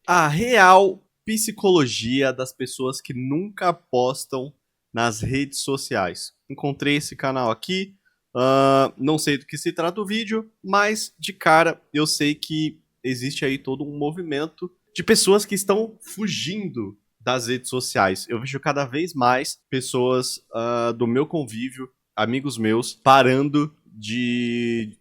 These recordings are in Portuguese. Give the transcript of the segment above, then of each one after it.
A real psicologia das pessoas que nunca postam nas redes sociais. Encontrei esse canal aqui, não sei do que se trata o vídeo, mas de cara eu sei que existe aí todo um movimento de pessoas que estão fugindo das redes sociais. Eu vejo cada vez mais pessoas do meu convívio, amigos meus, parando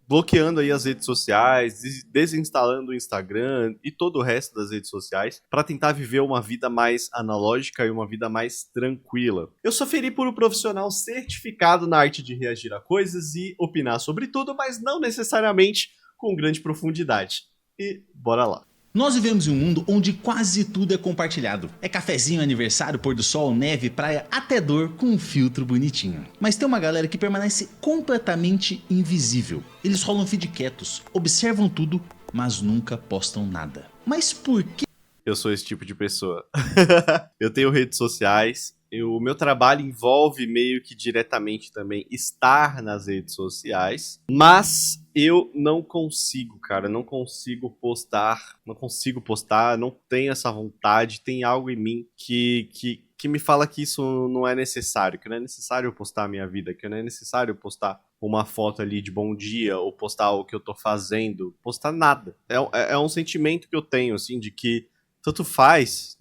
bloqueando aí as redes sociais, desinstalando o Instagram e todo o resto das redes sociais para tentar viver uma vida mais analógica e uma vida mais tranquila. Eu sou Felipe, um profissional certificado na arte de reagir a coisas e opinar sobre tudo, mas não necessariamente com grande profundidade. E bora lá. Nós vivemos em um mundo onde quase tudo é compartilhado. É cafezinho, aniversário, pôr do sol, neve, praia, até dor com um filtro bonitinho. Mas tem uma galera que permanece completamente invisível. Eles rolam feed quietos, observam tudo, mas nunca postam nada. Mas por que? Eu sou esse tipo de pessoa. Eu tenho redes sociais, o meu trabalho envolve meio que diretamente também estar nas redes sociais, mas eu não consigo, cara, não consigo postar, não tenho essa vontade, tem algo em mim que me fala que isso não é necessário, que não é necessário eu postar a minha vida, que não é necessário eu postar uma foto ali de bom dia, ou postar o que eu tô fazendo, postar nada. É um sentimento que eu tenho, assim, de que tanto faz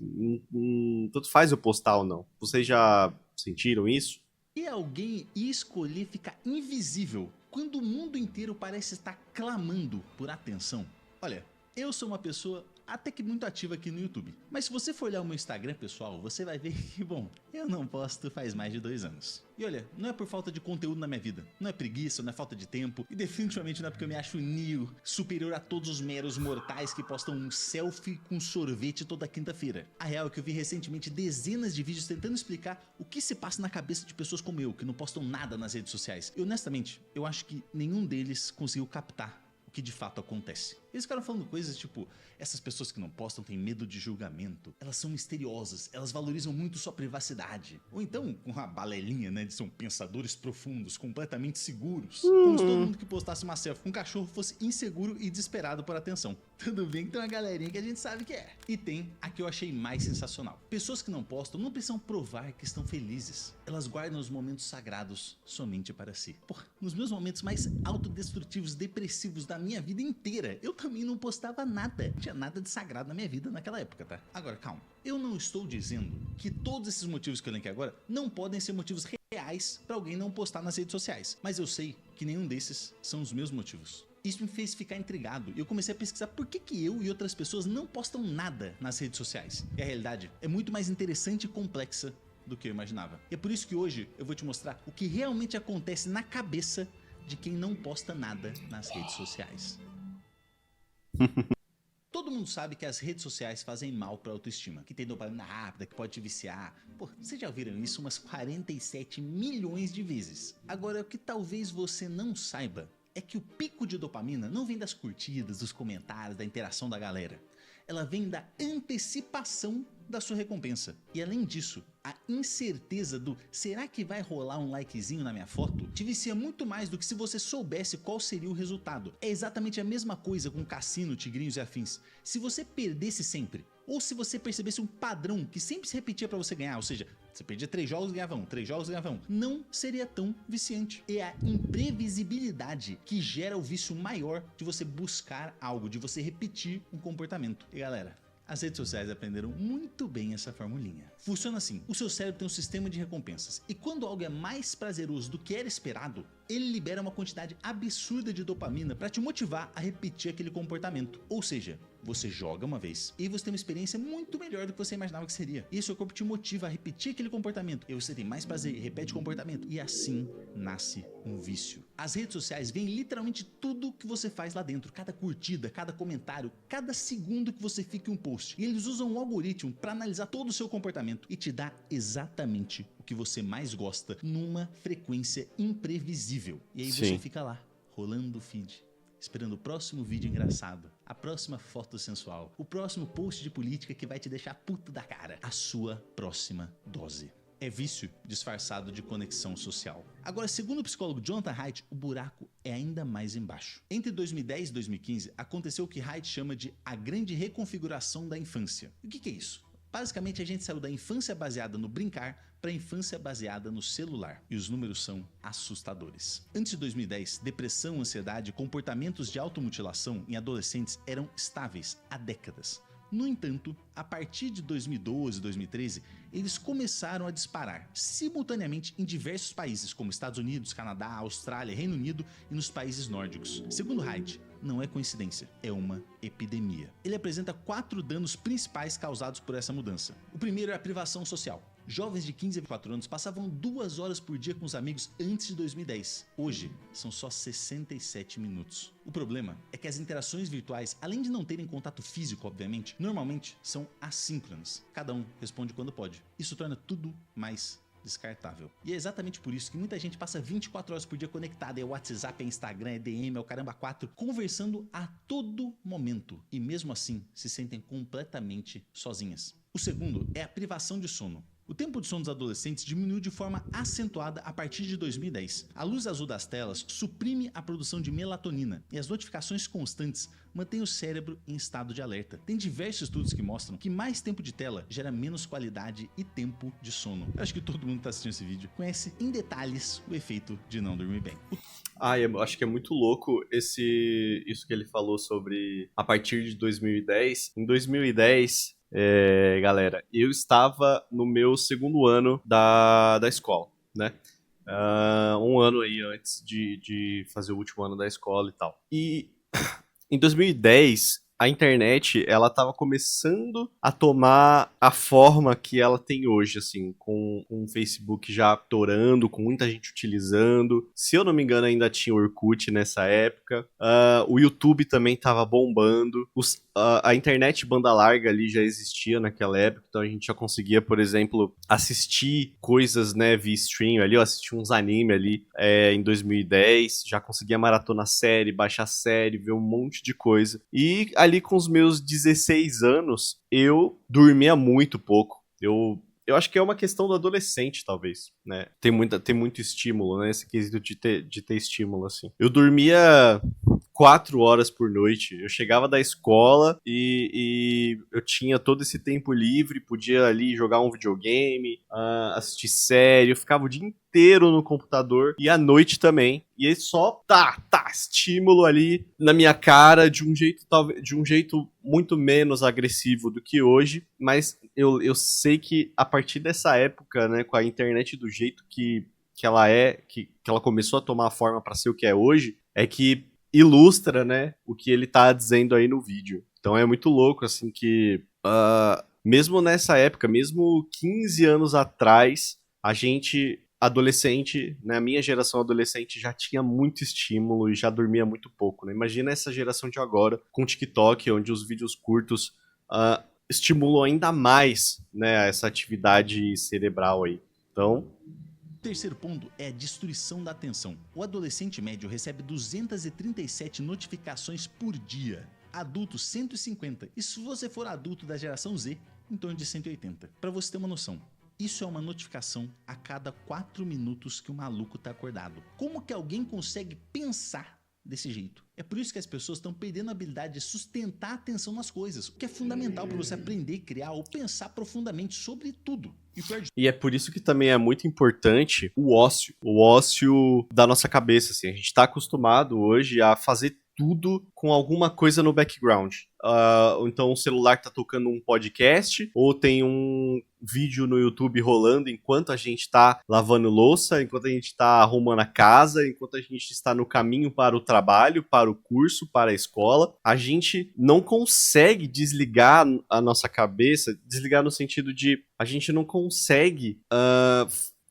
eu postar ou não. Vocês já sentiram isso? E alguém escolher ficar invisível quando o mundo inteiro parece estar clamando por atenção? Olha, eu sou uma pessoa até que muito ativa aqui no YouTube. Mas se você for olhar o meu Instagram, pessoal, você vai ver que, bom, eu não posto faz mais de 2 anos. E olha, não é por falta de conteúdo na minha vida, não é preguiça, não é falta de tempo, e definitivamente não é porque eu me acho Neo, superior a todos os meros mortais que postam um selfie com sorvete toda quinta-feira. A real é que eu vi recentemente dezenas de vídeos tentando explicar o que se passa na cabeça de pessoas como eu, que não postam nada nas redes sociais. E honestamente, eu acho que nenhum deles conseguiu captar o que de fato acontece. Eles ficaram falando coisas tipo: essas pessoas que não postam têm medo de julgamento, elas são misteriosas, elas valorizam muito sua privacidade. Ou então, com a balelinha, né, de são pensadores profundos, completamente seguros. Como se todo mundo que postasse uma selfie com um cachorro fosse inseguro e desesperado por atenção. Tudo bem que tem uma galerinha que a gente sabe que é. E tem a que eu achei mais sensacional. Pessoas que não postam não precisam provar que estão felizes. Elas guardam os momentos sagrados somente para si. Porra, nos meus momentos mais autodestrutivos, depressivos da minha vida inteira, eu também não postava nada. Não tinha nada de sagrado na minha vida naquela época, tá? Agora, calma. Eu não estou dizendo que todos esses motivos que eu elenquei agora não podem ser motivos reais para alguém não postar nas redes sociais. Mas eu sei que nenhum desses são os meus motivos. Isso me fez ficar intrigado e eu comecei a pesquisar por que eu e outras pessoas não postam nada nas redes sociais. E a realidade é muito mais interessante e complexa do que eu imaginava. E é por isso que hoje eu vou te mostrar o que realmente acontece na cabeça de quem não posta nada nas redes sociais. Todo mundo sabe que as redes sociais fazem mal para a autoestima, que tem dopamina rápida, que pode te viciar. Pô, vocês já viram isso umas 47 milhões de vezes. Agora, o que talvez você não saiba é que o pico de dopamina não vem das curtidas, dos comentários, da interação da galera. Ela vem da antecipação da sua recompensa. E além disso, a incerteza do será que vai rolar um likezinho na minha foto te vicia muito mais do que se você soubesse qual seria o resultado. É exatamente a mesma coisa com cassino, tigrinhos e afins. Se você perdesse sempre, ou se você percebesse um padrão que sempre se repetia para você ganhar, ou seja, você perdia 3 jogos e ganhava 1, 3 jogos e ganhava 1, não seria tão viciante. É a imprevisibilidade que gera o vício maior de você buscar algo, de você repetir um comportamento. E galera, as redes sociais aprenderam muito bem essa formulinha. Funciona assim: o seu cérebro tem um sistema de recompensas, e quando algo é mais prazeroso do que era esperado, ele libera uma quantidade absurda de dopamina para te motivar a repetir aquele comportamento. Ou seja, você joga uma vez e você tem uma experiência muito melhor do que você imaginava que seria. E seu corpo te motiva a repetir aquele comportamento. E você tem mais prazer, repete o comportamento. E assim nasce um vício. As redes sociais veem literalmente tudo que você faz lá dentro. Cada curtida, cada comentário, cada segundo que você fica em um post. E eles usam um algoritmo para analisar todo o seu comportamento e te dá exatamente o que você mais gosta numa frequência imprevisível. E aí você fica lá, rolando o feed, esperando o próximo vídeo engraçado, a próxima foto sensual, o próximo post de política que vai te deixar puto da cara, a sua próxima dose. É vício disfarçado de conexão social. Agora, segundo o psicólogo Jonathan Haidt, o buraco é ainda mais embaixo. Entre 2010 e 2015, aconteceu o que Haidt chama de a grande reconfiguração da infância. E o que é isso? Basicamente, a gente saiu da infância baseada no brincar para a infância baseada no celular. E os números são assustadores. Antes de 2010, depressão, ansiedade e comportamentos de automutilação em adolescentes eram estáveis há décadas. No entanto, a partir de 2012 e 2013, eles começaram a disparar simultaneamente em diversos países, como Estados Unidos, Canadá, Austrália, Reino Unido e nos países nórdicos. Segundo Haidt, não é coincidência, é uma epidemia. Ele apresenta 4 danos principais causados por essa mudança. O primeiro é a privação social. Jovens de 15 a 24 anos passavam 2 horas por dia com os amigos antes de 2010. Hoje, são só 67 minutos. O problema é que as interações virtuais, além de não terem contato físico, obviamente, normalmente são assíncronas. Cada um responde quando pode. Isso torna tudo mais descartável. E é exatamente por isso que muita gente passa 24 horas por dia conectada. É WhatsApp, é Instagram, é DM, é o caramba 4, conversando a todo momento. E mesmo assim, se sentem completamente sozinhas. O segundo é a privação de sono. O tempo de sono dos adolescentes diminuiu de forma acentuada a partir de 2010. A luz azul das telas suprime a produção de melatonina e as notificações constantes mantêm o cérebro em estado de alerta. Tem diversos estudos que mostram que mais tempo de tela gera menos qualidade e tempo de sono. Eu acho que todo mundo que está assistindo esse vídeo conhece em detalhes o efeito de não dormir bem. Eu acho que é muito louco isso que ele falou sobre a partir de 2010. Em 2010, galera, eu estava no meu segundo ano da escola, né? Um ano aí antes de fazer o último ano da escola e tal. E em 2010, a internet, ela estava começando a tomar a forma que ela tem hoje, assim, com o Facebook já torando, com muita gente utilizando. Se eu não me engano, ainda tinha o Orkut nessa época. O YouTube também estava bombando. A internet banda larga ali já existia naquela época, então a gente já conseguia, por exemplo, assistir coisas, né, via stream ali. Eu assisti uns anime ali em 2010, já conseguia maratonar série, baixar série, ver um monte de coisa. E ali com os meus 16 anos, eu dormia muito pouco. Eu acho que é uma questão do adolescente, talvez, né? Tem muito estímulo, né? Esse quesito de ter estímulo, assim. Eu dormia 4 horas por noite. Eu chegava da escola e eu tinha todo esse tempo livre, podia ali jogar um videogame, assistir série, eu ficava o dia inteiro no computador e à noite também. E aí só estímulo ali na minha cara de um jeito muito menos agressivo do que hoje, mas eu sei que a partir dessa época, né, com a internet do jeito que ela que ela começou a tomar a forma para ser o que é hoje, é que ilustra, né, o que ele tá dizendo aí no vídeo. Então é muito louco, assim, que mesmo nessa época, mesmo 15 anos atrás, a gente, adolescente, né, a minha geração adolescente já tinha muito estímulo e já dormia muito pouco, né? Imagina essa geração de agora, com TikTok, onde os vídeos curtos estimulam ainda mais, né, essa atividade cerebral aí. Então, o terceiro ponto é a destruição da atenção. O adolescente médio recebe 237 notificações por dia. Adulto, 150. E se você for adulto da geração Z, em torno de 180. Para você ter uma noção, isso é uma notificação a cada 4 minutos que o maluco tá acordado. Como que alguém consegue pensar desse jeito? É por isso que as pessoas estão perdendo a habilidade de sustentar a atenção nas coisas, o que é fundamental para você aprender, criar ou pensar profundamente sobre tudo. E é por isso que também é muito importante o ócio da nossa cabeça, assim. A gente tá acostumado hoje a fazer tudo com alguma coisa no background. Então o celular tá tocando um podcast, ou tem um vídeo no YouTube rolando enquanto a gente tá lavando louça, enquanto a gente tá arrumando a casa, enquanto a gente está no caminho para o trabalho, para o curso, para a escola. A gente não consegue desligar a nossa cabeça, desligar no sentido de a gente não consegue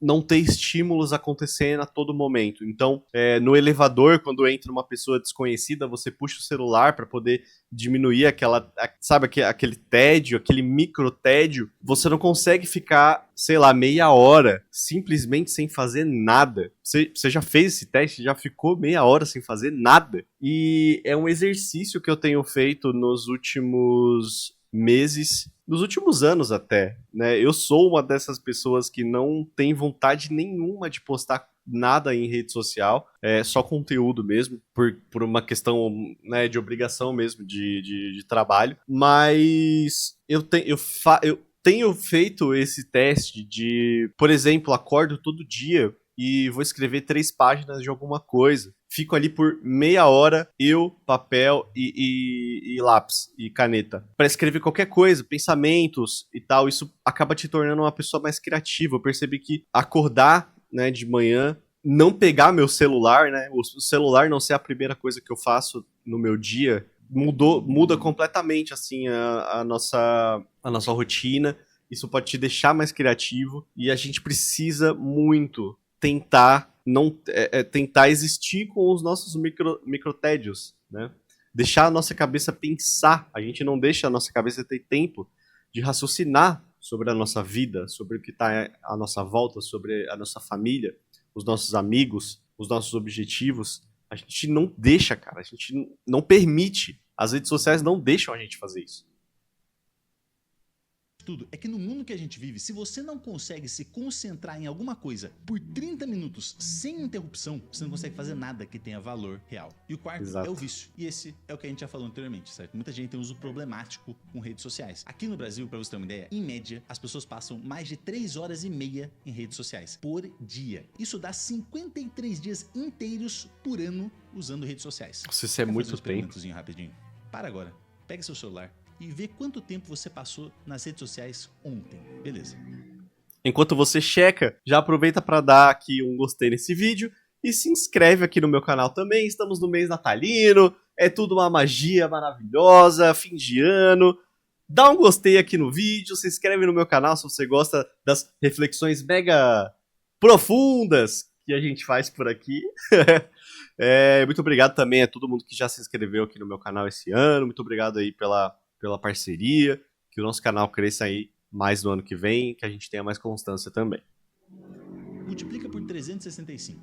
não ter estímulos acontecendo a todo momento. Então, no elevador, quando entra uma pessoa desconhecida, você puxa o celular para poder diminuir aquele tédio, aquele micro tédio. Você não consegue ficar, sei lá, meia hora simplesmente sem fazer nada. Você já fez esse teste? Já ficou meia hora sem fazer nada? E é um exercício que eu tenho feito nos últimos meses, nos últimos anos até, né? Eu sou uma dessas pessoas que não tem vontade nenhuma de postar nada em rede social, é só conteúdo mesmo, por uma questão, né, de obrigação mesmo, de trabalho. Mas eu tenho feito esse teste de, por exemplo, acordo todo dia e vou escrever 3 páginas de alguma coisa. Fico ali por meia hora, eu, papel e lápis e caneta, para escrever qualquer coisa, pensamentos e tal. Isso acaba te tornando uma pessoa mais criativa. Eu percebi que acordar, né, de manhã, não pegar meu celular, né, o celular não ser a primeira coisa que eu faço no meu dia, muda completamente assim a nossa rotina. Isso pode te deixar mais criativo e a gente precisa muito tentar não tentar existir com os nossos microtédios, né? Deixar a nossa cabeça pensar. A gente não deixa a nossa cabeça ter tempo de raciocinar sobre a nossa vida, sobre o que está à nossa volta, sobre a nossa família, os nossos amigos, os nossos objetivos. A gente não deixa, cara. A gente não permite. As redes sociais não deixam a gente fazer isso. Tudo é que no mundo que a gente vive, se você não consegue se concentrar em alguma coisa por 30 minutos sem interrupção, você não consegue fazer nada que tenha valor real. E o quarto Exato. é o vício. E esse é o que a gente já falou anteriormente, certo? Muita gente tem uso problemático com redes sociais. Aqui no Brasil, pra você ter uma ideia, em média, as pessoas passam mais de 3 horas e meia em redes sociais por dia. Isso dá 53 dias inteiros por ano usando redes sociais. Nossa, isso é muito tempo. Rapidinho. Para agora. Pega seu celular e vê quanto tempo você passou nas redes sociais ontem. Beleza. Enquanto você checa, já aproveita para dar aqui um gostei nesse vídeo e se inscreve aqui no meu canal também. Estamos no mês natalino, é tudo uma magia maravilhosa, fim de ano. Dá um gostei aqui no vídeo, se inscreve no meu canal se você gosta das reflexões mega profundas que a gente faz por aqui. Muito obrigado também a todo mundo que já se inscreveu aqui no meu canal esse ano. Muito obrigado aí pela parceria, que o nosso canal cresça aí mais no ano que vem, que a gente tenha mais constância também. Multiplica por 365.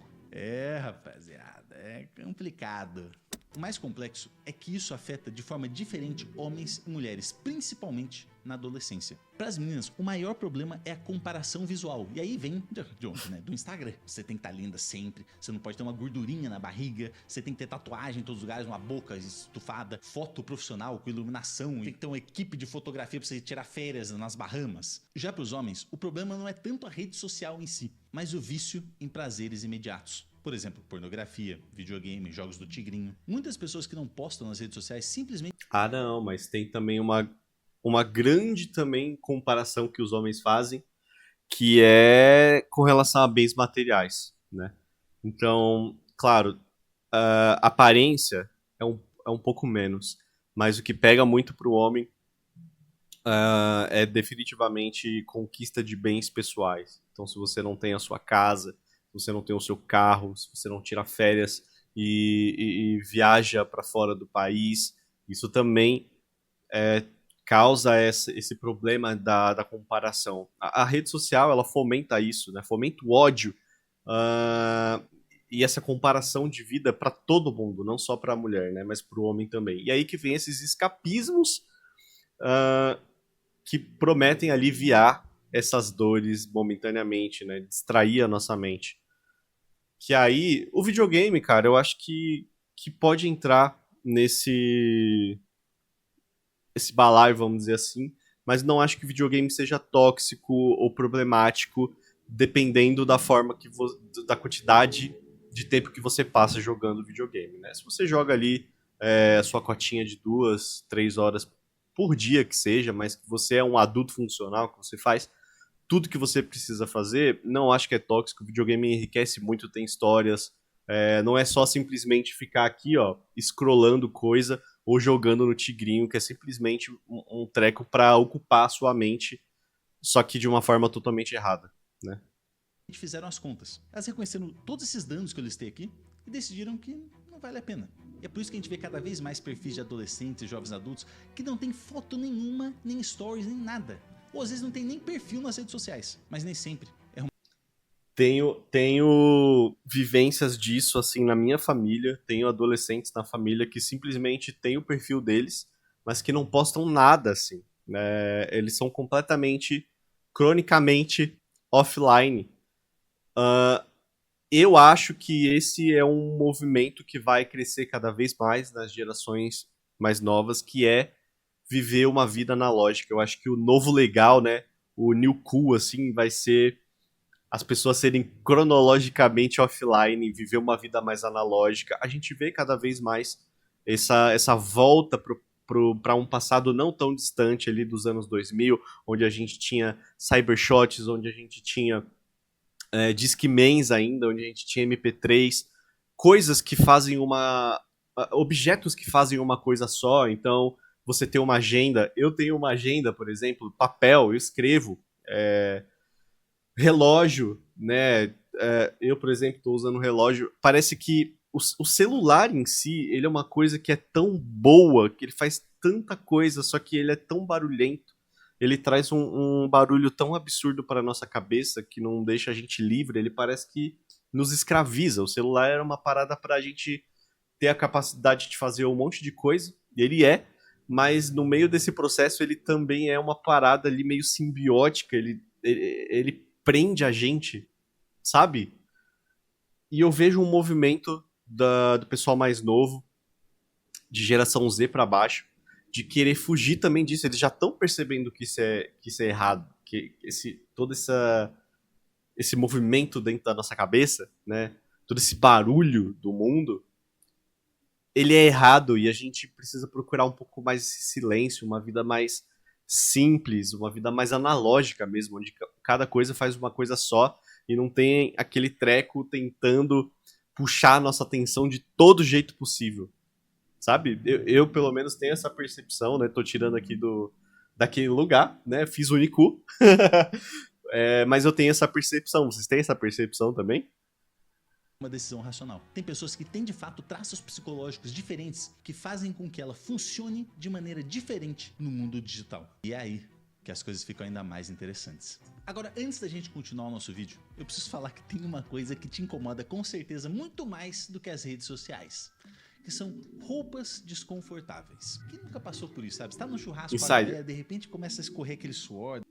Rapaziada, é complicado. O mais complexo é que isso afeta de forma diferente homens e mulheres, principalmente na adolescência. Para as meninas, o maior problema é a comparação visual. E aí vem de onde, né? Do Instagram. Você tem que estar linda sempre, você não pode ter uma gordurinha na barriga, você tem que ter tatuagem em todos os lugares, uma boca estufada, foto profissional com iluminação, tem que ter uma equipe de fotografia para você tirar férias nas Bahamas. Já para os homens, o problema não é tanto a rede social em si, mas o vício em prazeres imediatos. Por exemplo, pornografia, videogame, jogos do tigrinho. Muitas pessoas que não postam nas redes sociais simplesmente... Ah, não, mas tem também uma grande também comparação que os homens fazem, que é com relação a bens materiais, né? Então, claro, a aparência é um pouco menos, mas o que pega muito pro homem é definitivamente conquista de bens pessoais. Então, se você não tem a sua casa, se você não tem o seu carro, se você não tira férias e viaja para fora do país, isso também causa esse problema da comparação. A rede social, ela fomenta isso, né? Fomenta o ódio e essa comparação de vida para todo mundo, não só para a mulher, né? Mas para o homem também. E aí que vem esses escapismos que prometem aliviar essas dores momentaneamente, né? Distrair a nossa mente. Que aí, o videogame, cara, eu acho que pode entrar nesse balaio, vamos dizer assim, mas não acho que o videogame seja tóxico ou problemático, dependendo da forma da quantidade de tempo que você passa jogando videogame, né? Se você joga ali a sua cotinha de 2, 3 horas por dia que seja, mas que você é um adulto funcional, que você faz tudo que você precisa fazer, não acho que é tóxico. O videogame enriquece muito, tem histórias, não é só simplesmente ficar aqui, ó, scrollando coisa ou jogando no tigrinho, que é simplesmente um treco para ocupar a sua mente, só que de uma forma totalmente errada, né? Fizeram as contas. Elas reconheceram todos esses danos que eu listei aqui e decidiram que não vale a pena. E é por isso que a gente vê cada vez mais perfis de adolescentes e jovens adultos que não tem foto nenhuma, nem stories, nem nada. Ou às vezes não tem nem perfil nas redes sociais, mas nem sempre. Tenho vivências disso, assim, na minha família. Tenho adolescentes na família que simplesmente têm o perfil deles, mas que não postam nada, assim. Eles são completamente, cronicamente offline. eu acho que esse é um movimento que vai crescer cada vez mais nas gerações mais novas, que é viver uma vida analógica. Eu acho que o novo legal, né, o new cool, assim, vai ser as pessoas serem cronologicamente offline, viver uma vida mais analógica. A gente vê cada vez mais essa volta para um passado não tão distante ali dos anos 2000, onde a gente tinha cybershots, onde a gente tinha Discmans ainda, onde a gente tinha MP3, coisas que fazem objetos que fazem uma coisa só. Então, você tem uma agenda, eu tenho uma agenda, por exemplo, papel, eu escrevo, relógio, né? Eu, por exemplo, estou usando um relógio. Parece que o celular em si, ele é uma coisa que é tão boa, que ele faz tanta coisa, só que ele é tão barulhento. Ele traz um barulho tão absurdo para a nossa cabeça que não deixa a gente livre. Ele parece que nos escraviza. O celular era uma parada para a gente ter a capacidade de fazer um monte de coisa, e ele mas no meio desse processo ele também é uma parada ali meio simbiótica, ele prende a gente, sabe? E eu vejo um movimento do pessoal mais novo, de geração Z pra baixo, de querer fugir também disso. Eles já estão percebendo que isso é errado, que todo esse movimento dentro da nossa cabeça, né? Todo esse barulho do mundo, ele é errado e a gente precisa procurar um pouco mais esse silêncio, uma vida mais simples, uma vida mais analógica mesmo, onde cada coisa faz uma coisa só e não tem aquele treco tentando puxar a nossa atenção de todo jeito possível, sabe? Eu pelo menos tenho essa percepção, né? Tô tirando aqui daquele lugar, né? Fiz o Unicu, mas eu tenho essa percepção. Vocês têm essa percepção também? Uma decisão racional. Tem pessoas que têm de fato traços psicológicos diferentes que fazem com que ela funcione de maneira diferente no mundo digital. E é aí que as coisas ficam ainda mais interessantes. Agora, antes da gente continuar o nosso vídeo, eu preciso falar que tem uma coisa que te incomoda com certeza muito mais do que as redes sociais, que são roupas desconfortáveis. Quem nunca passou por isso, sabe? Você tá no churrasco com a galera, de repente começa a escorrer aquele suor.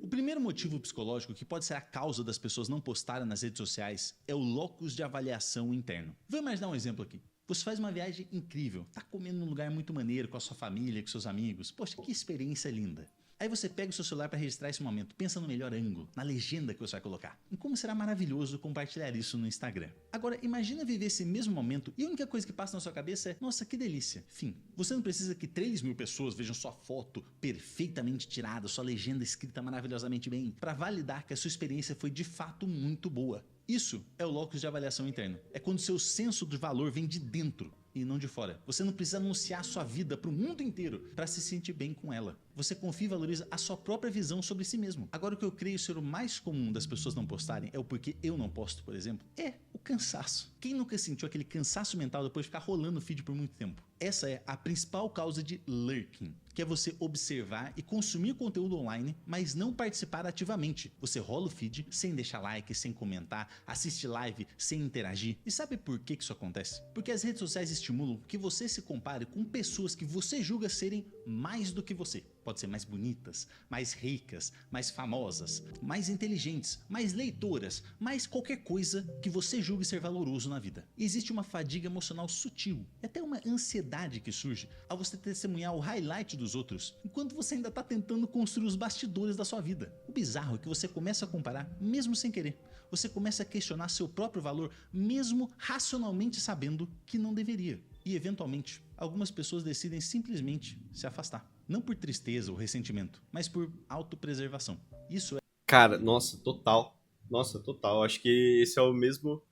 O primeiro motivo psicológico que pode ser a causa das pessoas não postarem nas redes sociais é o locus de avaliação interno. Vou imaginar um exemplo aqui. Você faz uma viagem incrível, tá comendo num lugar muito maneiro com a sua família, com seus amigos. Poxa, que experiência linda. Aí você pega o seu celular para registrar esse momento, pensa no melhor ângulo, na legenda que você vai colocar, em como será maravilhoso compartilhar isso no Instagram. Agora, imagina viver esse mesmo momento e a única coisa que passa na sua cabeça é, nossa, que delícia. Fim. Você não precisa que 3.000 pessoas vejam sua foto perfeitamente tirada, sua legenda escrita maravilhosamente bem, para validar que a sua experiência foi de fato muito boa. Isso é o locus de avaliação interna. É quando seu senso de valor vem de dentro e não de fora. Você não precisa anunciar sua vida para o mundo inteiro para se sentir bem com ela. Você confia e valoriza a sua própria visão sobre si mesmo. Agora, o que eu creio ser o mais comum das pessoas não postarem é o porquê eu não posto, por exemplo, é o cansaço. Quem nunca sentiu aquele cansaço mental depois de ficar rolando o feed por muito tempo? Essa é a principal causa de lurking, que é você observar e consumir conteúdo online, mas não participar ativamente. Você rola o feed sem deixar like, sem comentar, assiste live sem interagir. E sabe por que isso acontece? Porque as redes sociais estimulam que você se compare com pessoas que você julga serem mais do que você. Pode ser mais bonitas, mais ricas, mais famosas, mais inteligentes, mais leitoras, mais qualquer coisa que você julgue ser valoroso na vida. E existe uma fadiga emocional sutil, e até uma ansiedade que surge ao você testemunhar o highlight dos outros, enquanto você ainda está tentando construir os bastidores da sua vida. O bizarro é que você começa a comparar, mesmo sem querer. Você começa a questionar seu próprio valor, mesmo racionalmente sabendo que não deveria. E, eventualmente, algumas pessoas decidem simplesmente se afastar. Não por tristeza ou ressentimento, mas por autopreservação. Isso é... Cara, nossa, total. Nossa, total. Acho que esse é o mesmo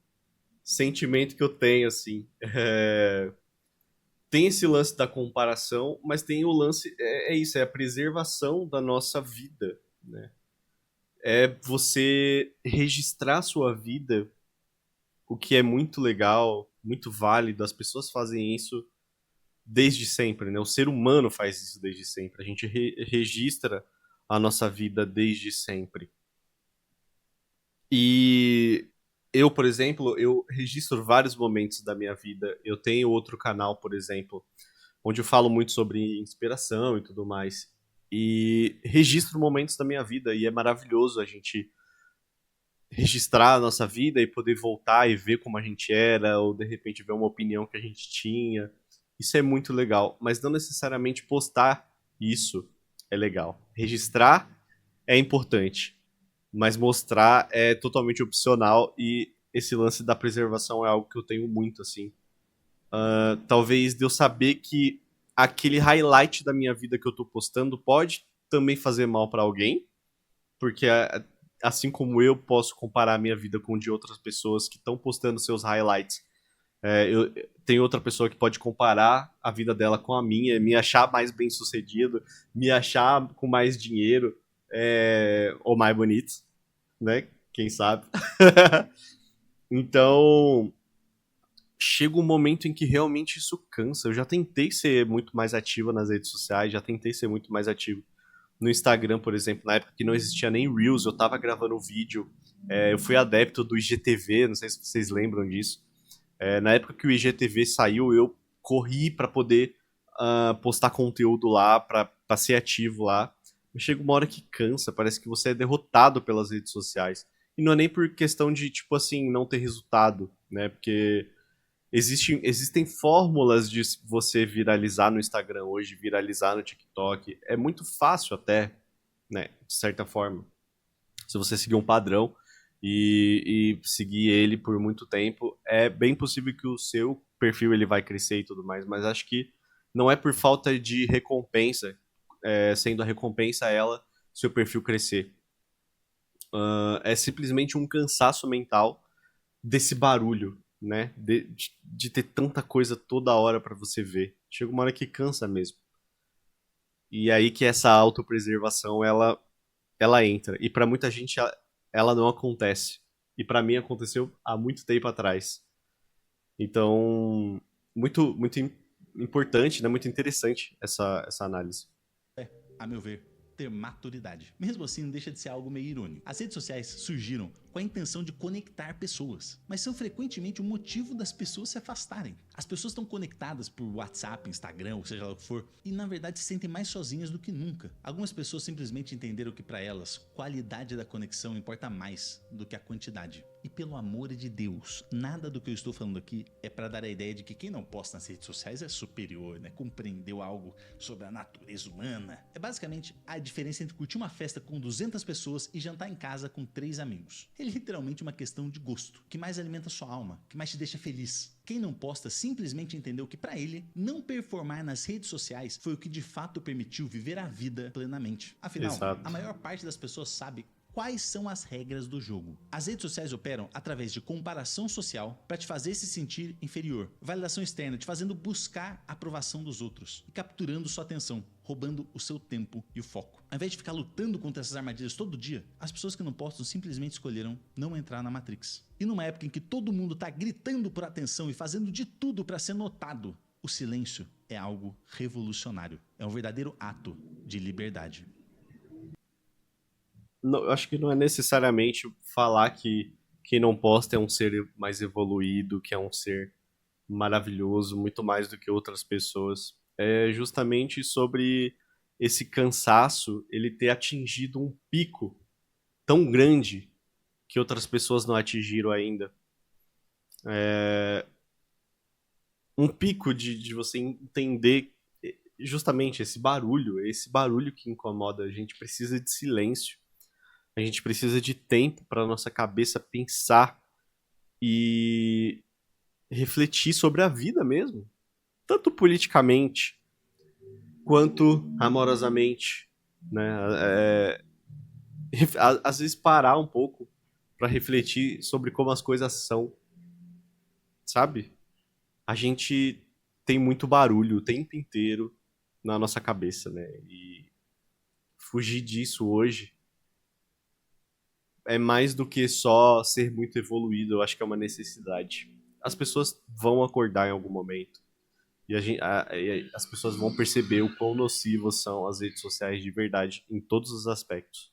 sentimento que eu tenho, assim. Tem esse lance da comparação, mas tem o lance... É isso, é a preservação da nossa vida, né? É você registrar a sua vida, o que é muito legal, muito válido. As pessoas fazem isso desde sempre, né? O ser humano faz isso desde sempre. A gente registra a nossa vida desde sempre. E eu, por exemplo, eu registro vários momentos da minha vida. Eu tenho outro canal, por exemplo, onde eu falo muito sobre inspiração e tudo mais. E registro momentos da minha vida e é maravilhoso a gente registrar a nossa vida e poder voltar e ver como a gente era, ou de repente ver uma opinião que a gente tinha. Isso é muito legal, mas não necessariamente postar isso é legal. Registrar é importante, mas mostrar é totalmente opcional e esse lance da preservação é algo que eu tenho muito, assim. Talvez de eu saber que aquele highlight da minha vida que eu tô postando pode também fazer mal pra alguém, porque assim como eu posso comparar a minha vida com de outras pessoas que estão postando seus highlights, tem outra pessoa que pode comparar a vida dela com a minha, me achar mais bem sucedido, me achar com mais dinheiro, ou mais bonito, né? Quem sabe? Então, chega um momento em que realmente isso cansa. Eu já tentei ser muito mais ativo nas redes sociais, já tentei ser muito mais ativo no Instagram, por exemplo, na época que não existia nem Reels, eu tava gravando vídeo. Eu fui adepto do IGTV, não sei se vocês lembram disso. Na época que o IGTV saiu, eu corri para poder postar conteúdo lá, para ser ativo lá. Mas chega uma hora que cansa, parece que você é derrotado pelas redes sociais. E não é nem por questão de, tipo assim, não ter resultado, né? Porque existem fórmulas de você viralizar no Instagram hoje, viralizar no TikTok. É muito fácil até, né? De certa forma. Se você seguir um padrão e seguir ele por muito tempo, é bem possível que o seu perfil ele vai crescer e tudo mais. Mas acho que não é por falta de recompensa, sendo a recompensa ela, seu perfil crescer. É simplesmente um cansaço mental desse barulho, né? De ter tanta coisa toda hora pra você ver. Chega uma hora que cansa mesmo. E aí que essa autopreservação ela entra. E pra muita gente ela não acontece. E pra mim aconteceu há muito tempo atrás. Então, muito importante, né? Muito interessante essa análise. A meu ver, ter maturidade. Mesmo assim, não deixa de ser algo meio irônico. As redes sociais surgiram com a intenção de conectar pessoas, mas são frequentemente o motivo das pessoas se afastarem. As pessoas estão conectadas por WhatsApp, Instagram, ou seja lá o que for, e na verdade se sentem mais sozinhas do que nunca. Algumas pessoas simplesmente entenderam que para elas, qualidade da conexão importa mais do que a quantidade. E pelo amor de Deus, nada do que eu estou falando aqui é para dar a ideia de que quem não posta nas redes sociais é superior, né? Compreendeu algo sobre a natureza humana. É basicamente a diferença entre curtir uma festa com 200 pessoas e jantar em casa com 3 amigos. É literalmente uma questão de gosto. O que mais alimenta sua alma? O que mais te deixa feliz? Quem não posta simplesmente entendeu que para ele, não performar nas redes sociais foi o que de fato permitiu viver a vida plenamente. Afinal, Exato. a maior parte das pessoas sabe quais são as regras do jogo. As redes sociais operam através de comparação social para te fazer se sentir inferior, validação externa te fazendo buscar a aprovação dos outros e capturando sua atenção, roubando o seu tempo e o foco. Ao invés de ficar lutando contra essas armadilhas todo dia, as pessoas que não postam simplesmente escolheram não entrar na Matrix. E numa época em que todo mundo tá gritando por atenção e fazendo de tudo para ser notado, o silêncio é algo revolucionário. É um verdadeiro ato de liberdade. Eu acho que não é necessariamente falar que quem não posta é um ser mais evoluído, que é um ser maravilhoso, muito mais do que outras pessoas. É justamente sobre esse cansaço, ele ter atingido um pico tão grande que outras pessoas não atingiram ainda. Um pico de você entender justamente esse barulho que incomoda a gente precisa de silêncio. A gente precisa de tempo para nossa cabeça pensar e refletir sobre a vida mesmo, tanto politicamente quanto amorosamente, né? Às vezes parar um pouco para refletir sobre como as coisas são, sabe? A gente tem muito barulho o tempo inteiro na nossa cabeça, né? E fugir disso hoje é mais do que só ser muito evoluído, eu acho que é uma necessidade. As pessoas vão acordar em algum momento. E as pessoas vão perceber o quão nocivas são as redes sociais de verdade em todos os aspectos.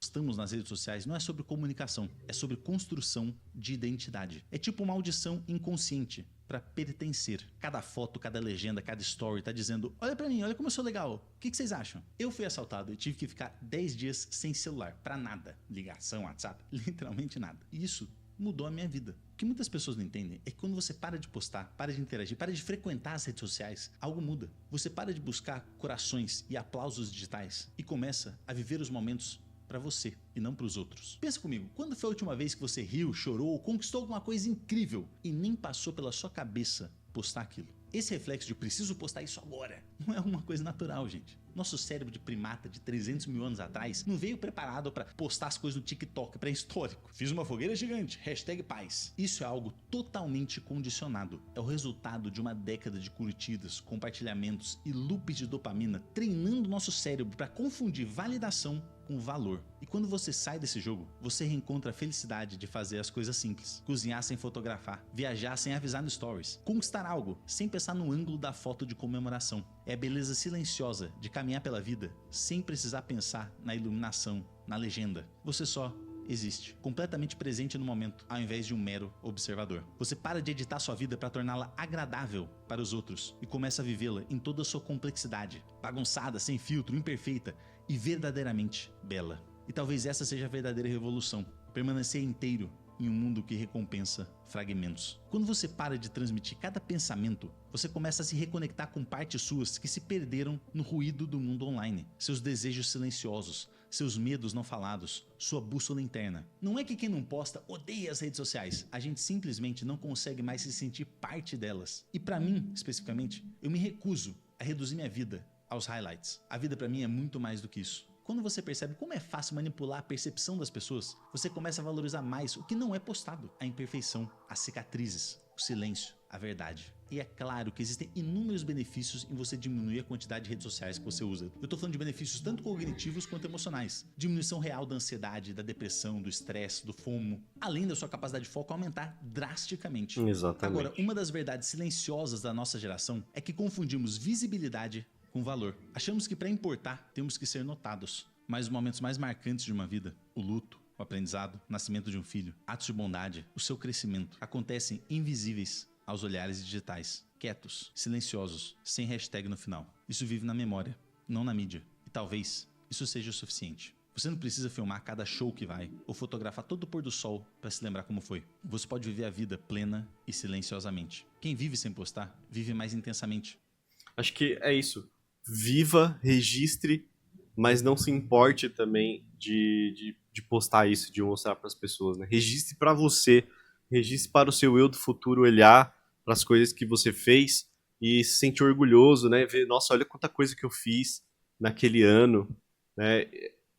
postamos nas redes sociais não é sobre comunicação, é sobre construção de identidade. É tipo uma audição inconsciente para pertencer. Cada foto, cada legenda, cada story tá dizendo: olha pra mim, olha como eu sou legal. O que vocês acham? Eu fui assaltado e tive que ficar 10 dias sem celular, pra nada. Ligação, WhatsApp, literalmente nada. E isso mudou a minha vida. O que muitas pessoas não entendem é que quando você para de postar, para de interagir, para de frequentar as redes sociais, algo muda. Você para de buscar corações e aplausos digitais e começa a viver os momentos para você e não para os outros. Pensa comigo, quando foi a última vez que você riu, chorou ou conquistou alguma coisa incrível e nem passou pela sua cabeça postar aquilo? Esse reflexo de preciso postar isso agora não é uma coisa natural, gente. Nosso cérebro de primata de 300 mil anos atrás não veio preparado para postar as coisas no TikTok pré-histórico. Fiz uma fogueira gigante, #paz. Isso é algo totalmente condicionado. É o resultado de uma década de curtidas, compartilhamentos e loops de dopamina treinando nosso cérebro para confundir validação com valor. E quando você sai desse jogo, você reencontra a felicidade de fazer as coisas simples. Cozinhar sem fotografar, viajar sem avisar no stories, conquistar algo sem pensar no ângulo da foto de comemoração. É a beleza silenciosa de caminhar pela vida sem precisar pensar na iluminação, na legenda. Você só existe, completamente presente no momento, ao invés de um mero observador. Você para de editar sua vida para torná-la agradável para os outros e começa a vivê-la em toda a sua complexidade, bagunçada, sem filtro, imperfeita e verdadeiramente bela. E talvez essa seja a verdadeira revolução, permanecer inteiro em um mundo que recompensa fragmentos. Quando você para de transmitir cada pensamento, você começa a se reconectar com partes suas que se perderam no ruído do mundo online. Seus desejos silenciosos, seus medos não falados, sua bússola interna. Não é que quem não posta odeia as redes sociais, a gente simplesmente não consegue mais se sentir parte delas. E para mim, especificamente, eu me recuso a reduzir minha vida aos highlights. A vida para mim é muito mais do que isso. Quando você percebe como é fácil manipular a percepção das pessoas, você começa a valorizar mais o que não é postado. A imperfeição, as cicatrizes, o silêncio, a verdade. E é claro que existem inúmeros benefícios em você diminuir a quantidade de redes sociais que você usa. Eu tô falando de benefícios tanto cognitivos quanto emocionais. Diminuição real da ansiedade, da depressão, do estresse, do fomo. Além da sua capacidade de foco aumentar drasticamente. Exatamente. Agora, uma das verdades silenciosas da nossa geração é que confundimos visibilidade com valor. Achamos que para importar temos que ser notados. Mas os momentos mais marcantes de uma vida, o luto, o aprendizado, o nascimento de um filho, atos de bondade, o seu crescimento, acontecem invisíveis aos olhares digitais, quietos, silenciosos, sem hashtag no final. Isso vive na memória, não na mídia. E talvez isso seja o suficiente. Você não precisa filmar cada show que vai ou fotografar todo o pôr do sol para se lembrar como foi. Você pode viver a vida plena e silenciosamente. Quem vive sem postar, vive mais intensamente. Acho que é isso. Viva, registre, mas não se importe também de postar isso, de mostrar para as pessoas, né? Registre para você, registre para o seu eu do futuro olhar para as coisas que você fez e se sentir orgulhoso, né? Ver, nossa, olha quanta coisa que eu fiz naquele ano, né?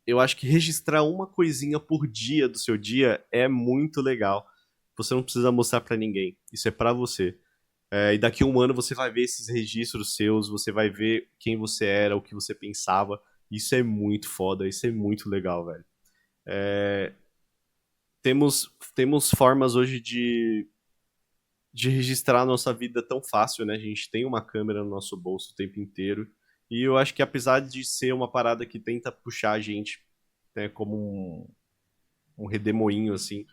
Eu acho que registrar uma coisinha por dia do seu dia é muito legal. Você não precisa mostrar para ninguém, isso é para você. E daqui a um ano você vai ver esses registros seus, você vai ver quem você era, o que você pensava. Isso é muito foda, isso é muito legal, velho. Temos formas hoje de registrar a nossa vida tão fácil, né? A gente tem uma câmera no nosso bolso o tempo inteiro. E eu acho que apesar de ser uma parada que tenta puxar a gente, né, como um redemoinho, assim,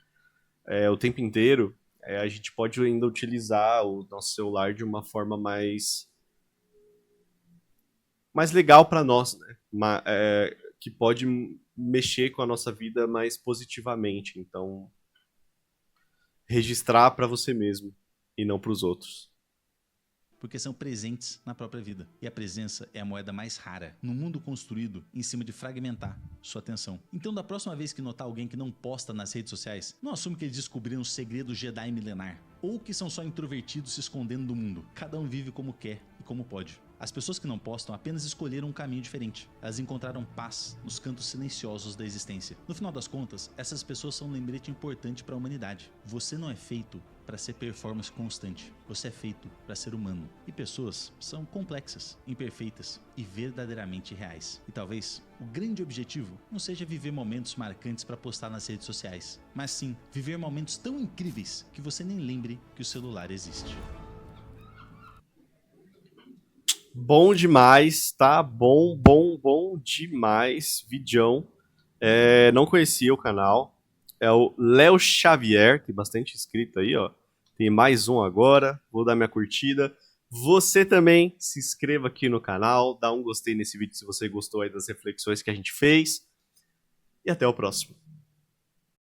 o tempo inteiro, a gente pode ainda utilizar o nosso celular de uma forma mais legal para nós, né? Que pode mexer com a nossa vida mais positivamente. Então, registrar para você mesmo e não para os outros. Porque são presentes na própria vida. E a presença é a moeda mais rara no mundo construído em cima de fragmentar sua atenção. Então, da próxima vez que notar alguém que não posta nas redes sociais, não assume que eles descobriram o segredo Jedi milenar, ou que são só introvertidos se escondendo do mundo. Cada um vive como quer e como pode. As pessoas que não postam apenas escolheram um caminho diferente. Elas encontraram paz nos cantos silenciosos da existência. No final das contas, essas pessoas são um lembrete importante para a humanidade. Você não é feito para ser performance constante. Você é feito para ser humano. E pessoas são complexas, imperfeitas e verdadeiramente reais. E talvez o grande objetivo não seja viver momentos marcantes para postar nas redes sociais, mas sim viver momentos tão incríveis que você nem lembre que o celular existe. Bom demais, tá? Bom demais, vidão. Não conhecia o canal. É o Léo Xavier, tem bastante inscrito aí, ó. Tem mais um agora. Vou dar minha curtida. Você também se inscreva aqui no canal, dá um gostei nesse vídeo se você gostou aí das reflexões que a gente fez. E até o próximo.